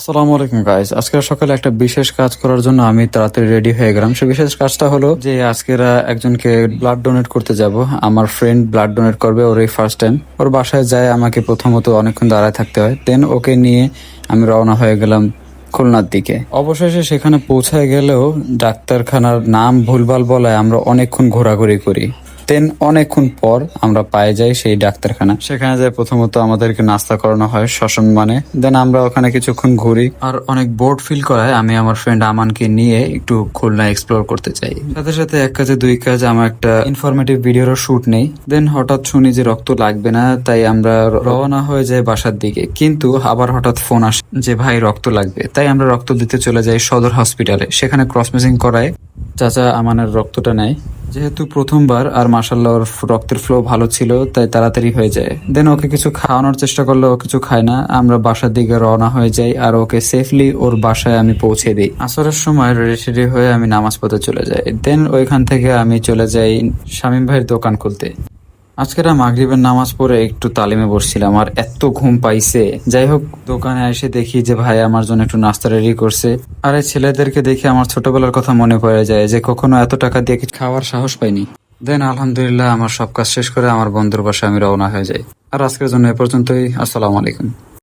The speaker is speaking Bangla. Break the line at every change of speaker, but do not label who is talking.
আসসালামু আলাইকুম গাইস। আজকে সকালে একটা বিশেষ কাজ করার জন্য আমি তাড়াতাড়ি রেডি হয়ে গেলাম। সে বিশেষ কাজটা হলো যে আজকের একজনকে ব্লাড ডোনেট করতে যাব। আমার ফ্রেন্ড ব্লাড ডোনেট করবে, ওর এই ফার্স্ট টাইম। ওর বাসায় যায় আমাকে প্রথমত অনেকক্ষণ দাঁড়ায় থাকতে হয়, দেন ওকে নিয়ে আমি রওনা হয়ে গেলাম খুলনার দিকে। অবশেষে সেখানে পৌঁছায় গেলেও ডাক্তারখানার নাম ভুলভাল বলায় আমরা অনেকক্ষণ ঘোরাঘুরি করি। দেন অনেকক্ষণ পর আমরা পায়ে যাই সেই ডাক্তারখানা। সেখানে যাই প্রথমত আমাদেরকে নাস্তা করানো হয় সসম্মানে। দেন আমরা ওখানে কিছুক্ষণ ঘুরি আর অনেক বোর্ড ফিল করায় আমি আমার ফ্রেন্ড আমানকে নিয়ে একটু খুলনা এক্সপ্লোর করতে চাই। সাথে সাথে এক কাজে দুই কাজ, আমার একটা ইনফরমেটিভ ভিডিওর শুট নেই। দেন হঠাৎ শুনি যে রক্ত লাগবে না, তাই আমরা রওনা হয়ে যাই বাসার দিকে। কিন্তু আবার হঠাৎ ফোন আসে যে ভাই রক্ত লাগবে, তাই আমরা রক্ত দিতে চলে যাই সদর হসপিটালে। সেখানে ক্রস ম্যাচিং করায় চাচা আমানের রক্তটা নেয়। যেহেতু প্রথমবার আর মাশাল্লাহ ওর রক্তের ফ্লো ভালো ছিল, তাই তাড়াতাড়ি হয়ে যায়। দেন ওকে কিছু খাওয়ানোর চেষ্টা করলে ও কিছু খায় না। আমরা বাসার দিকে রওনা হয়ে যাই আর ওকে সেফলি ওর বাসায় আমি পৌঁছে দিই। আসরের সময় রেডি হয়ে আমি নামাজ পড়তে চলে যাই। দেন ওইখান থেকে আমি চলে যাই শামীম ভাইয়ের দোকান খুলতে। আজকের মাগরিবের নামাজ পড়ে একটু তালিমে বসছিলাম আর এত ঘুম পাইছে। যাই হোক, দোকানে এসে দেখি যে ভাই আমার জন্য একটু নাস্তা রেডি করছে। আর এই ছেলেদেরকে দেখে আমার ছোটবেলার কথা মনে পড়ে যায় যে কখনো এত টাকা দিয়ে কিছু খাওয়ার সাহস পাইনি। দেন আলহামদুলিল্লাহ আমার সব কাজ শেষ করে আমার বন্ধুর বাসায় আমি রওনা হয়ে যাই। আর আজকের জন্য এ পর্যন্তই। আসসালামু আলাইকুম।